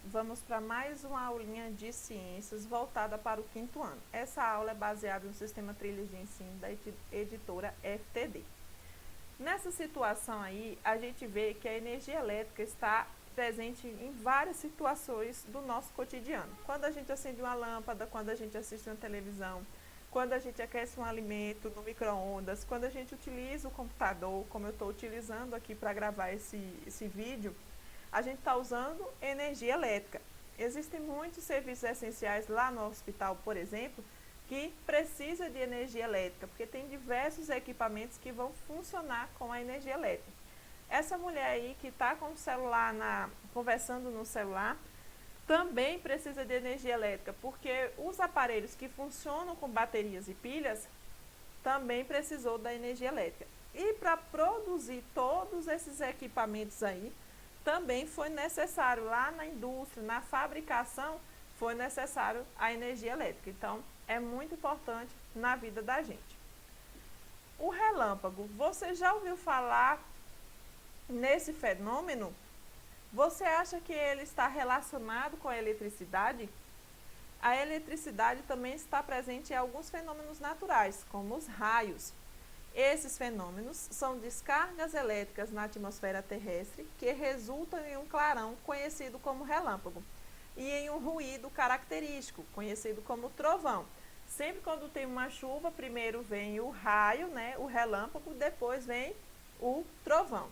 Vamos para mais uma aulinha de ciências voltada para o 5º ano. Essa aula é baseada no sistema Trilhas de Ensino da editora FTD. Nessa situação aí, a gente vê que a energia elétrica está presente em várias situações do nosso cotidiano. Quando a gente acende uma lâmpada, quando a gente assiste uma televisão, quando a gente aquece um alimento no micro-ondas, quando a gente utiliza o computador, como eu estou utilizando aqui para gravar esse vídeo, a gente está usando energia elétrica. Existem muitos serviços essenciais lá no hospital, por exemplo, que precisa de energia elétrica, porque tem diversos equipamentos que vão funcionar com a energia elétrica. Essa mulher aí que está com o celular, conversando no celular, também precisa de energia elétrica, porque os aparelhos que funcionam com baterias e pilhas também precisou da energia elétrica. E para produzir todos esses equipamentos aí, também foi necessário lá na indústria, na fabricação, foi necessário a energia elétrica. Então, é muito importante na vida da gente. O relâmpago, você já ouviu falar nesse fenômeno? Você acha que ele está relacionado com a eletricidade? A eletricidade também está presente em alguns fenômenos naturais, como os raios. Esses fenômenos são descargas elétricas na atmosfera terrestre que resultam em um clarão conhecido como relâmpago e em um ruído característico conhecido como trovão. Sempre quando tem uma chuva, primeiro vem o raio, né, o relâmpago, depois vem o trovão.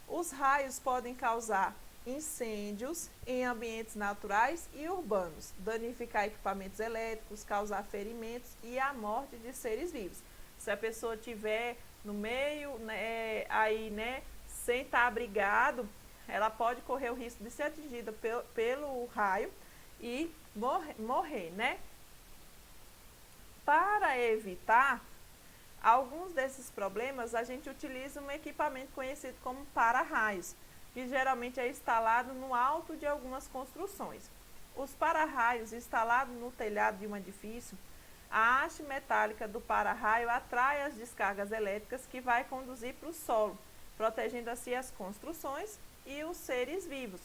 Os raios podem causar incêndios em ambientes naturais e urbanos, danificar equipamentos elétricos, causar ferimentos e a morte de seres vivos. Se a pessoa estiver no meio, aí, sem estar abrigado, ela pode correr o risco de ser atingida pelo raio e morrer, né? Para evitar alguns desses problemas, a gente utiliza um equipamento conhecido como para-raios, que geralmente é instalado no alto de algumas construções. Os para-raios instalados no telhado de um edifício, a haste metálica do para-raio atrai as descargas elétricas que vai conduzir para o solo, protegendo assim as construções e os seres vivos.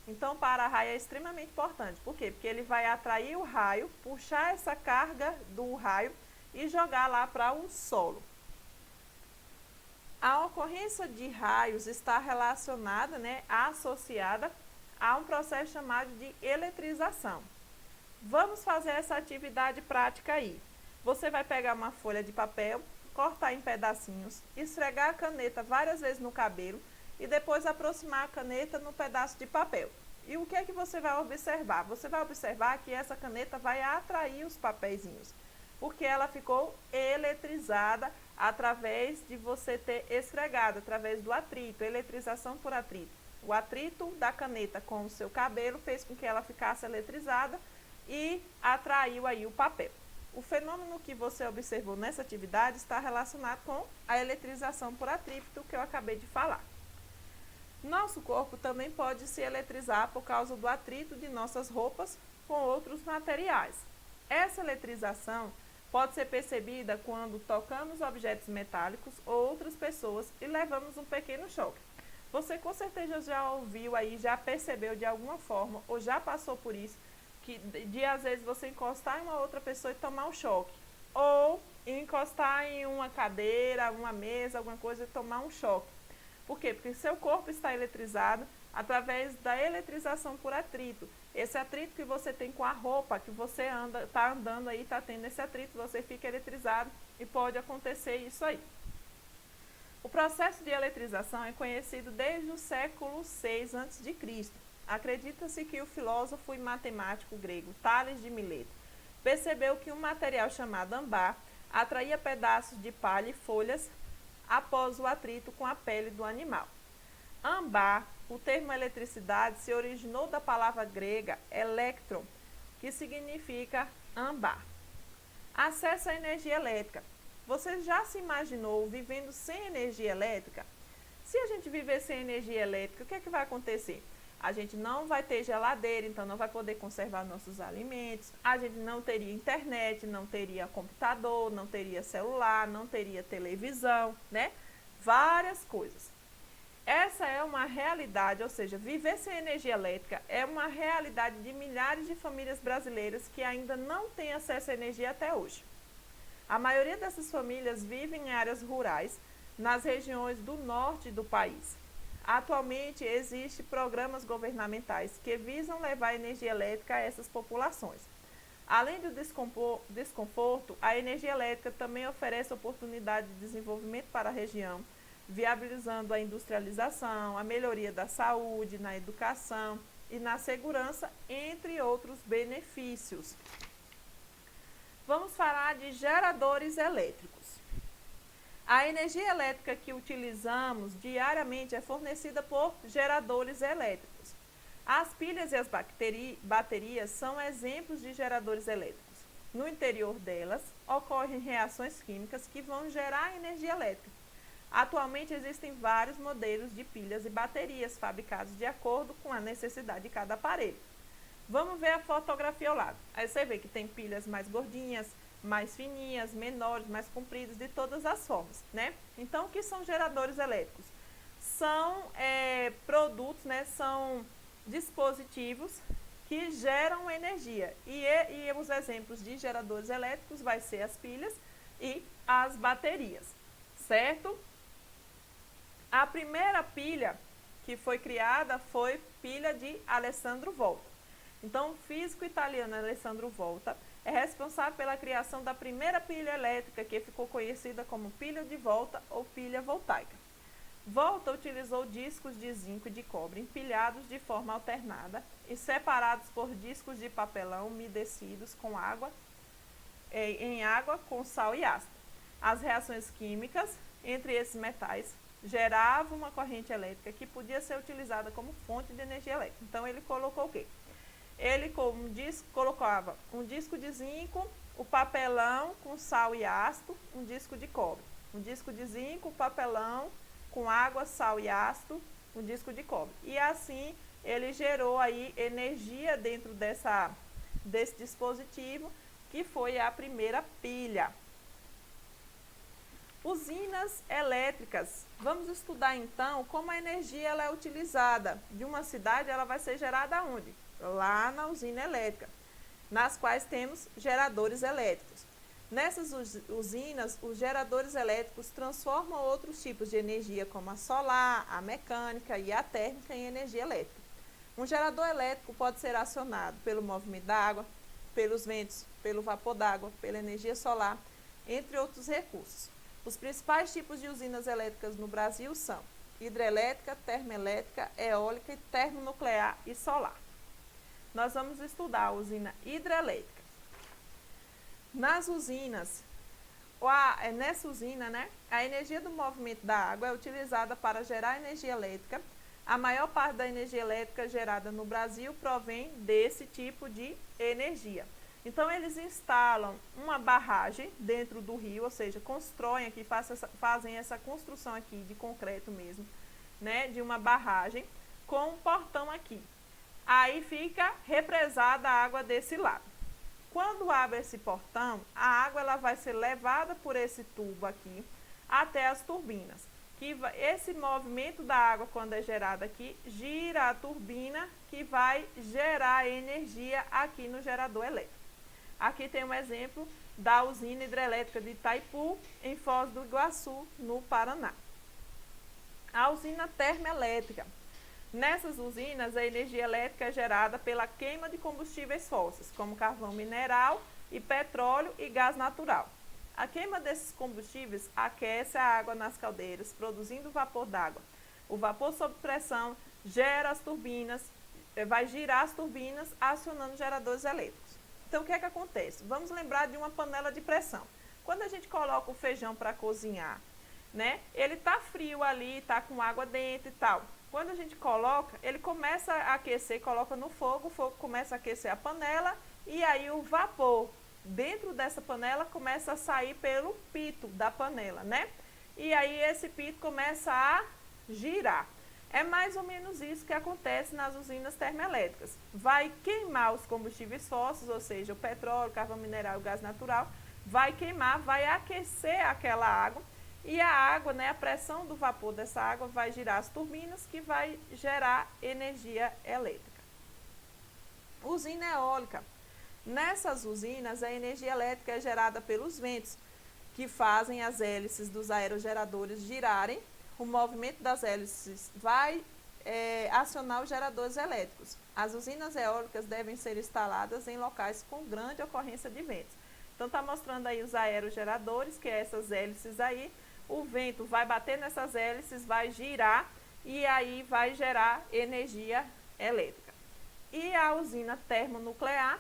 Então, o para-raio é extremamente importante. Por quê? Porque ele vai atrair o raio, puxar essa carga do raio e jogar lá para o solo. A ocorrência de raios está relacionada, associada a um processo chamado de eletrização. Vamos fazer essa atividade prática aí. Você vai pegar uma folha de papel, cortar em pedacinhos, esfregar a caneta várias vezes no cabelo e depois aproximar a caneta no pedaço de papel. E o que é que você vai observar? Você vai observar que essa caneta vai atrair os papeizinhos, porque ela ficou eletrizada através de você ter esfregado, através do atrito, eletrização por atrito. O atrito da caneta com o seu cabelo fez com que ela ficasse eletrizada e atraiu aí o papel. O fenômeno que você observou nessa atividade está relacionado com a eletrização por atrito que eu acabei de falar. Nosso corpo também pode se eletrizar por causa do atrito de nossas roupas com outros materiais. Essa eletrização pode ser percebida quando tocamos objetos metálicos ou outras pessoas e levamos um pequeno choque. Você com certeza já ouviu aí, já percebeu de alguma forma ou já passou por isso, que de às vezes você encostar em uma outra pessoa e tomar um choque, ou encostar em uma cadeira, uma mesa, alguma coisa e tomar um choque. Por quê? Porque seu corpo está eletrizado através da eletrização por atrito. Esse atrito que você tem com a roupa, que você está andando aí, está tendo esse atrito, você fica eletrizado e pode acontecer isso aí. O processo de eletrização é conhecido desde o século VI a.C. Acredita-se que o filósofo e matemático grego Tales de Mileto percebeu que um material chamado âmbar atraía pedaços de palha e folhas após o atrito com a pele do animal. Âmbar, o termo eletricidade, se originou da palavra grega electron, que significa âmbar. Acesso à energia elétrica. Você já se imaginou vivendo sem energia elétrica? Se a gente viver sem energia elétrica, o que é que vai acontecer? A gente não vai ter geladeira, então não vai poder conservar nossos alimentos. A gente não teria internet, não teria computador, não teria celular, não teria televisão, né? Várias coisas. Essa é uma realidade, ou seja, viver sem energia elétrica é uma realidade de milhares de famílias brasileiras que ainda não têm acesso à energia até hoje. A maioria dessas famílias vivem em áreas rurais, nas regiões do norte do país. Atualmente, existem programas governamentais que visam levar energia elétrica a essas populações. Além do desconforto, a energia elétrica também oferece oportunidade de desenvolvimento para a região, viabilizando a industrialização, a melhoria da saúde, na educação e na segurança, entre outros benefícios. Vamos falar de geradores elétricos. A energia elétrica que utilizamos diariamente é fornecida por geradores elétricos. As pilhas e as baterias são exemplos de geradores elétricos. No interior delas, ocorrem reações químicas que vão gerar energia elétrica. Atualmente existem vários modelos de pilhas e baterias fabricados de acordo com a necessidade de cada aparelho. Vamos ver a fotografia ao lado. Aí você vê que tem pilhas mais gordinhas, mais fininhas, menores, mais compridas, de todas as formas, né? Então, o que são geradores elétricos? São produtos, né? São dispositivos que geram energia. E os exemplos de geradores elétricos vai ser as pilhas e as baterias, certo? A primeira pilha que foi criada foi pilha de Alessandro Volta. Então, o físico italiano Alessandro Volta é responsável pela criação da primeira pilha elétrica, que ficou conhecida como pilha de volta ou pilha voltaica. Volta utilizou discos de zinco e de cobre empilhados de forma alternada e separados por discos de papelão umedecidos com água, em água com sal e ácido. As reações químicas entre esses metais geravam uma corrente elétrica que podia ser utilizada como fonte de energia elétrica. Então, ele colocou o quê? Ele colocava um disco de zinco, o papelão com sal e ácido, um disco de cobre. Um disco de zinco, papelão com água, sal e ácido, um disco de cobre. E assim ele gerou aí energia dentro desse dispositivo, que foi a primeira pilha. Usinas elétricas. Vamos estudar então como a energia ela é utilizada. De uma cidade, ela vai ser gerada onde? Lá na usina elétrica, nas quais temos geradores elétricos. Nessas usinas, os geradores elétricos transformam outros tipos de energia, como a solar, a mecânica e a térmica, em energia elétrica. Um gerador elétrico pode ser acionado pelo movimento da água, pelos ventos, pelo vapor d'água, pela energia solar, entre outros recursos. Os principais tipos de usinas elétricas no Brasil são hidrelétrica, termoelétrica, eólica, termonuclear e solar. Nós vamos estudar a usina hidrelétrica. Nas usinas, nessa usina, né, a energia do movimento da água é utilizada para gerar energia elétrica. A maior parte da energia elétrica gerada no Brasil provém desse tipo de energia. Então, eles instalam uma barragem dentro do rio, ou seja, constroem aqui, fazem essa construção aqui de concreto mesmo, né, de uma barragem com um portão aqui. Aí fica represada a água desse lado. Quando abre esse portão, a água ela vai ser levada por esse tubo aqui até as turbinas. Esse movimento da água, quando é gerado aqui, gira a turbina que vai gerar energia aqui no gerador elétrico. Aqui tem um exemplo da usina hidrelétrica de Itaipu, em Foz do Iguaçu, no Paraná. A usina termoelétrica. Nessas usinas, a energia elétrica é gerada pela queima de combustíveis fósseis, como carvão mineral e petróleo e gás natural. A queima desses combustíveis aquece a água nas caldeiras, produzindo vapor d'água. O vapor sob pressão gera as turbinas, vai girar as turbinas, acionando geradores elétricos. Então, o que é que acontece? Vamos lembrar de uma panela de pressão. Quando a gente coloca o feijão para cozinhar, né, ele está frio ali, está com água dentro e tal. Quando a gente coloca, ele começa a aquecer, coloca no fogo, o fogo começa a aquecer a panela e aí o vapor dentro dessa panela começa a sair pelo pito da panela, né? E aí esse pito começa a girar. É mais ou menos isso que acontece nas usinas termoelétricas. Vai queimar os combustíveis fósseis, ou seja, o petróleo, o carvão mineral e o gás natural, vai queimar, vai aquecer aquela água E a água, né, a pressão do vapor dessa água vai girar as turbinas que vai gerar energia elétrica. Usina eólica. Nessas usinas, a energia elétrica é gerada pelos ventos, que fazem as hélices dos aerogeradores girarem. O movimento das hélices vai acionar os geradores elétricos. As usinas eólicas devem ser instaladas em locais com grande ocorrência de ventos. Então, está mostrando aí os aerogeradores, que é essas hélices aí. O vento vai bater nessas hélices, vai girar e aí vai gerar energia elétrica. E a usina termonuclear.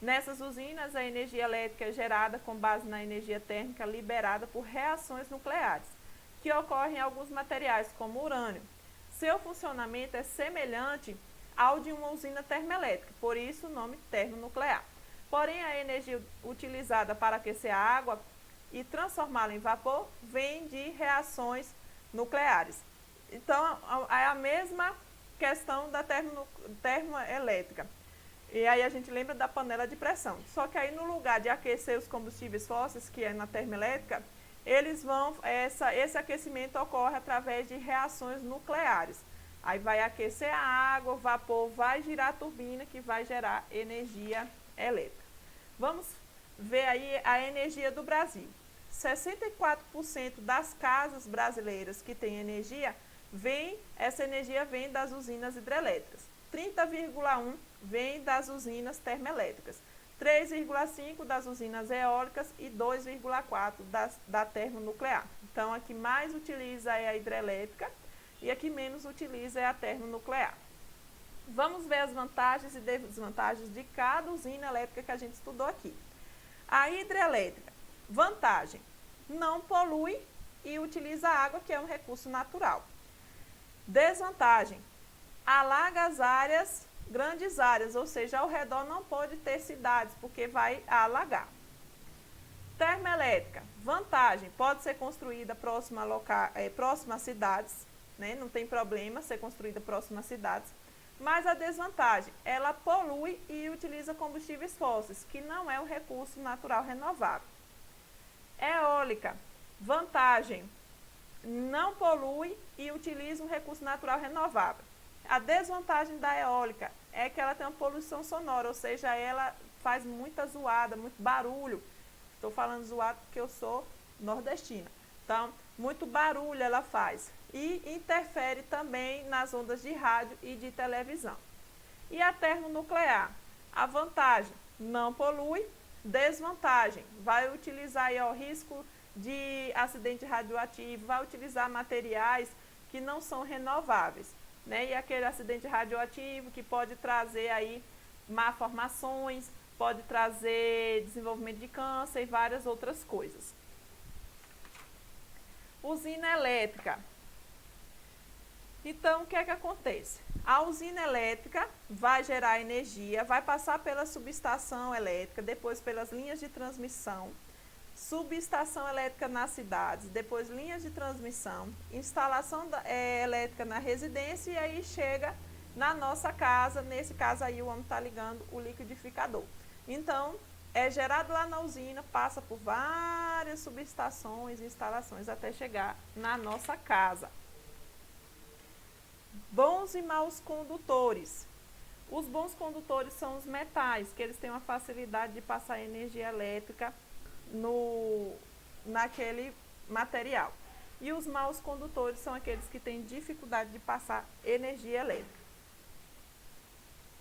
Nessas usinas, a energia elétrica é gerada com base na energia térmica liberada por reações nucleares, que ocorrem em alguns materiais, como urânio. Seu funcionamento é semelhante ao de uma usina termoelétrica, por isso o nome termonuclear. Porém, a energia utilizada para aquecer a água e transformá-la em vapor vem de reações nucleares. Então, é a mesma questão da termoelétrica. E aí a gente lembra da panela de pressão. Só que aí no lugar de aquecer os combustíveis fósseis, que é na termoelétrica, esse aquecimento ocorre através de reações nucleares. Aí vai aquecer a água, o vapor vai girar a turbina que vai gerar energia elétrica. Vamos ver aí a energia do Brasil. 64% das casas brasileiras que têm energia, essa energia vem das usinas hidrelétricas. 30,1% vem das usinas termoelétricas. 3,5% das usinas eólicas e 2,4% da termonuclear. Então, a que mais utiliza é a hidrelétrica e a que menos utiliza é a termonuclear. Vamos ver as vantagens e desvantagens de cada usina elétrica que a gente estudou aqui. A hidrelétrica, vantagem, não polui e utiliza água, que é um recurso natural. Desvantagem, alaga as áreas, grandes áreas, ou seja, ao redor não pode ter cidades, porque vai alagar. Termoelétrica, vantagem, pode ser construída próxima a cidades, né? Não tem problema ser construída próxima a cidades. Mas a desvantagem, ela polui e utiliza combustíveis fósseis, que não é um recurso natural renovável. Eólica, vantagem, não polui e utiliza um recurso natural renovável. A desvantagem da eólica é que ela tem uma poluição sonora, ou seja, ela faz muita zoada, muito barulho. Estou falando zoado porque eu sou nordestina. Então, muito barulho ela faz. E interfere também nas ondas de rádio e de televisão. E a termonuclear? A vantagem, não polui. Desvantagem, vai utilizar aí, o risco de acidente radioativo, vai utilizar materiais que não são renováveis, né? E aquele acidente radioativo que pode trazer aí malformações, pode trazer desenvolvimento de câncer e várias outras coisas. Usina elétrica. Então, o que é que acontece? A usina elétrica vai gerar energia, vai passar pela subestação elétrica, depois pelas linhas de transmissão, subestação elétrica nas cidades, depois linhas de transmissão, instalação elétrica na residência e aí chega na nossa casa. Nesse caso aí o homem está ligando o liquidificador. Então, é gerado lá na usina, passa por várias subestações e instalações até chegar na nossa casa. Bons e maus condutores. Os bons condutores são os metais, que eles têm uma facilidade de passar energia elétrica naquele material. E os maus condutores são aqueles que têm dificuldade de passar energia elétrica.